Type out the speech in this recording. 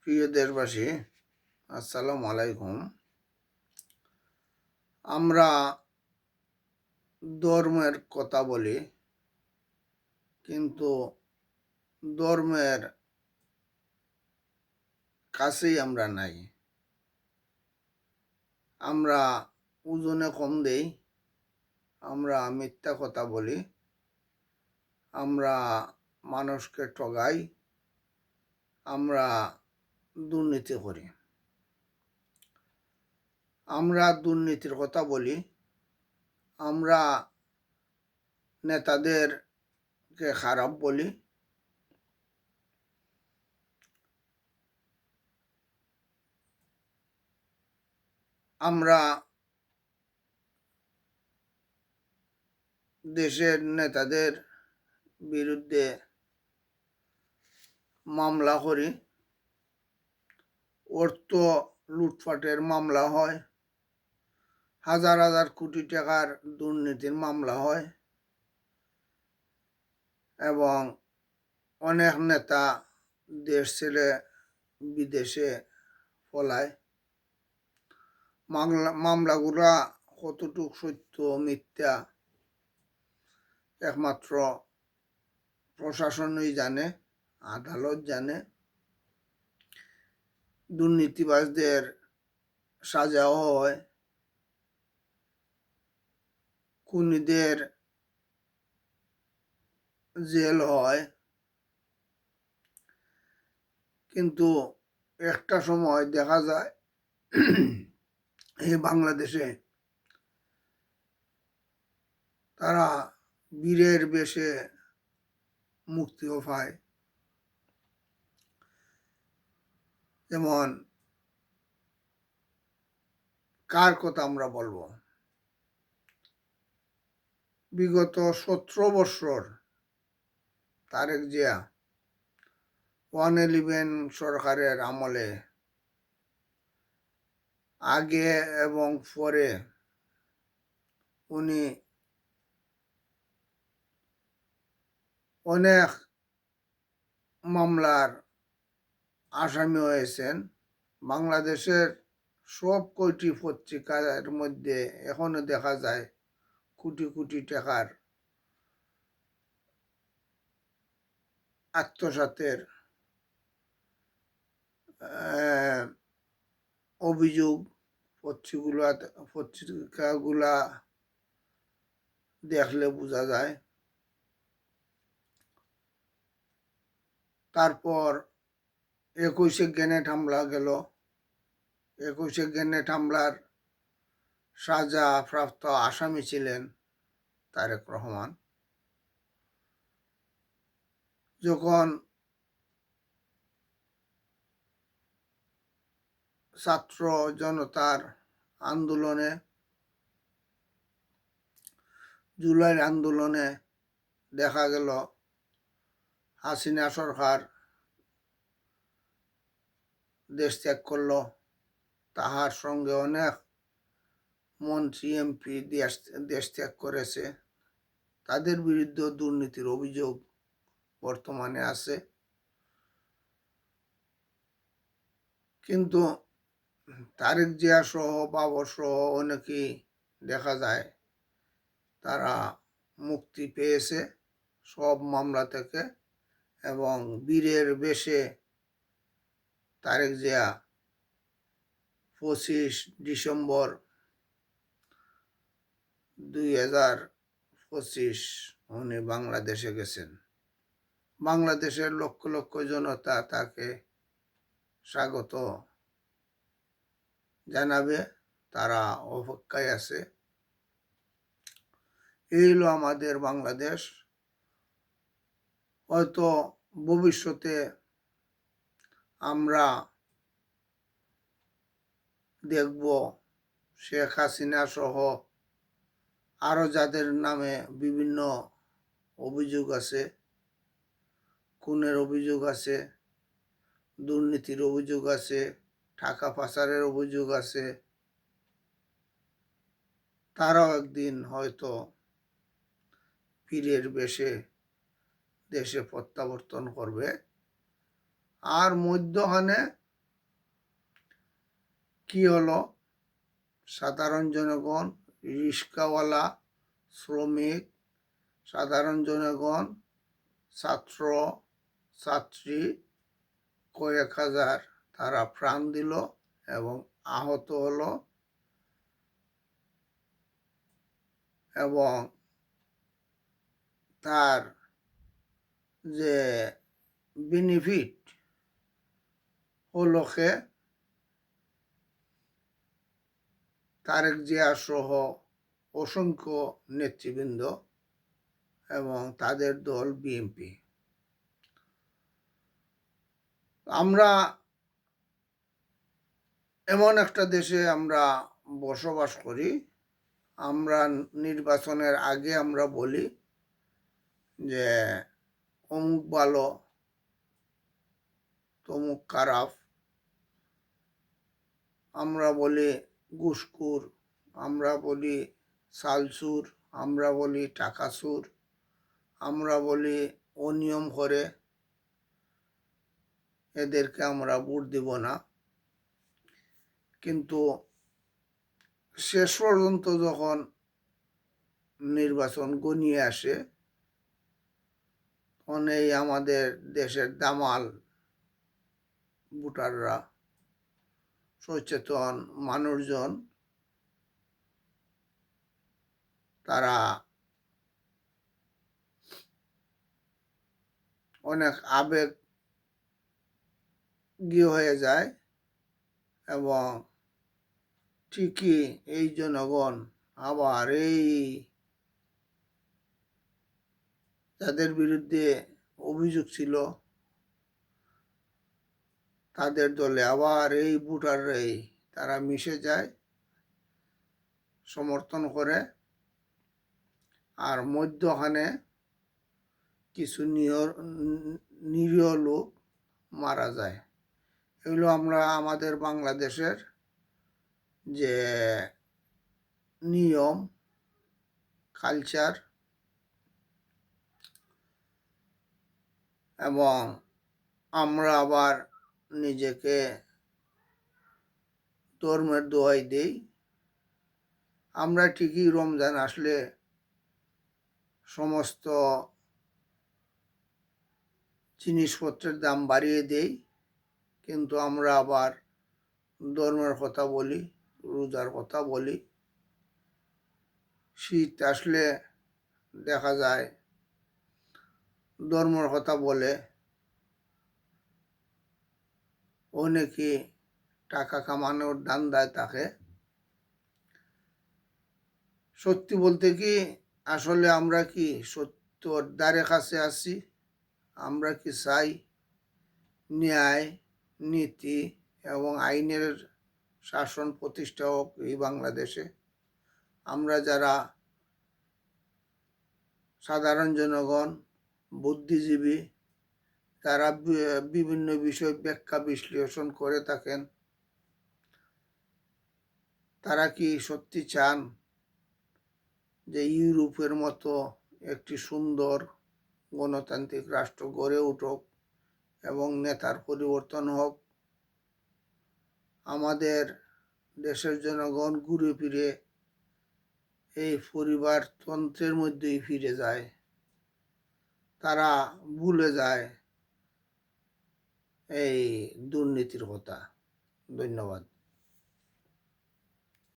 প্রিয় দেশবাসী, আসসালামু আলাইকুম। আমরা ধর্মের কথা বলি, কিন্তু ধর্মের কাছেই আমরা নাই। আমরা ওজনে কম দেই, আমরা মিথ্যা কথা বলি, আমরা মানুষকে ঠগাই, আমরা দুর্নীতি করি। আমরা দুর্নীতির কথা বলি, আমরা নেতাদেরকে খারাপ বলি, আমরা দেশের নেতাদের বিরুদ্ধে মামলা করি, অর্থ লুটপাটের মামলা হয়, হাজার হাজার কোটি টাকার দুর্নীতির মামলা হয় এবং অনেক নেতা দেশ ছেড়ে বিদেশে পলায়। মামলাগুলা কতটুক সত্য মিথ্যা একমাত্র প্রশাসনই জানে, আদালত জানে। দুর্নীতিবাজদের সাজাও হয়, খুনিদের জেল হয়, কিন্তু একটা সময় দেখা যায় এই বাংলাদেশে তারা বীরের বেশে মুক্তিও পায়। যেমন কার কথা আমরা বলবো? বিগত 17 বছর তারেক জিয়া 111 সরকারের আমলে আগে এবং পরে উনি অনেক মামলার আসামি হয়েছেন। বাংলাদেশের সব কয়টি পত্রিকার মধ্যে এখনো দেখা যায় কোটি কোটি টাকার আত্মসাতের অভিযোগ পত্রিকাগুলা দেখলে বোঝা যায়। তারপর 21শে গ্রেনেড হামলা গেল। 21শে গ্রেনেড হামলার সাজা প্রাপ্ত আসামি ছিলেন তারেক রহমান। যখন ছাত্র জনতার আন্দোলনে, জুলাইয়ের আন্দোলনে দেখা গেল হাসিনা সরকার দেশ ত্যাগ করল, তাহার সঙ্গে অনেক মন্ত্রী এমপি দেশ ত্যাগ করেছে। তাদের বিরুদ্ধে দুর্নীতির অভিযোগ বর্তমানে আছে। কিন্তু তারেক জিয়া সহ বাবর সহ অনেকেই দেখা যায় তারা মুক্তি পেয়েছে সব মামলা থেকে, এবং বীরের বেশে তারেক জিয়া 25 ডিসেম্বর 2025 উনি বাংলাদেশে গেছেন। বাংলাদেশের লক্ষ লক্ষ জনতা তাকে স্বাগত জানাবে, তারা অপেক্ষায় আছে। এই হলো আমাদের বাংলাদেশ। হয়তো ভবিষ্যতে আমরা দেখব শেখ হাসিনা সহ আরো যাদের নামে বিভিন্ন অভিযোগ আছে, খুনের অভিযোগ আছে, দুর্নীতির অভিযোগ আছে, টাকা পাচারের অভিযোগ আছে, তারাও একদিন হয়তো পীরের বেশে দেশে প্রত্যাবর্তন করবে। আর মধ্যখানে কি হলো? সাধারণ জনগণ, রিক্সাওয়ালা, শ্রমিক, সাধারণ জনগণ, ছাত্র ছাত্রী কয়েক হাজার তারা প্রাণ দিল এবং আহত হলো এবং তার যে বেনিফিট হলো তারেক জিয়া সহ অসংখ্য নেতৃবৃন্দ এবং তাদের দল বিএনপি। আমরা এমন একটা দেশে আমরা বসবাস করি, আমরা নির্বাচনের আগে আমরা বলি যে অমুক ভালো তমুক খারাপ, আমরা বলি ঘুষখোর, আমরা বলি চালচুর, আমরা বলি টাকাচুর, আমরা বলি অনিয়ম করে, এদেরকে আমরা ভোট দিব না। কিন্তু শেষ পর্যন্ত যখন নির্বাচন ঘনিয়ে আসে তখন এই আমাদের দেশের দামাল ভোটাররা, সচেতন মানুষজন, তারা অনেক আবেগী হয়ে যায় এবং ঠিকই এই জনগণ আবার এই যাদের বিরুদ্ধে অভিযোগ ছিল তাদের দলে আবার এই ভোটাররাই তারা মিশে যায়, সমর্থন করে। আর মধ্যখানে কিছু নিরীহ লোক মারা যায়। এগুলো আমরা আমাদের বাংলাদেশের যে নিয়ম কালচার এবং আমরা আবার নিজেকে ধর্মের দোহাই দেই। আমরা ঠিকই রমজান আসলে সমস্ত জিনিসপত্রের দাম বাড়িয়ে দেই, কিন্তু আমরা আবার ধর্মের কথা বলি, রোজার কথা বলি। শীত আসলে দেখা যায় ধর্মের কথা বলে, অনেকে টাকা কামানোর ধান্দায় থাকে। সত্যি বলতে কি, আসলে আমরা কি সত্যর দ্বারে কাছে আছি? আমরা কি চাই ন্যায়, নীতি এবং আইনের শাসন প্রতিষ্ঠা হোক এই বাংলাদেশে? আমরা যারা সাধারণ জনগণ, বুদ্ধিজীবী, তারা বিভিন্ন বিষয় ব্যাখ্যা বিশ্লেষণ করে থাকেন, তারা কি সত্যি চান যে ইউরোপের মতো একটি সুন্দর গণতান্ত্রিক রাষ্ট্র গড়ে উঠুক এবং নেতার পরিবর্তন হোক? আমাদের দেশের জনগণ ঘুরে ফিরে এই পরিবারতন্ত্রের মধ্যেই ফিরে যায়, তারা ভুলে যায় এই দুর্নীতির কথা। ধন্যবাদ।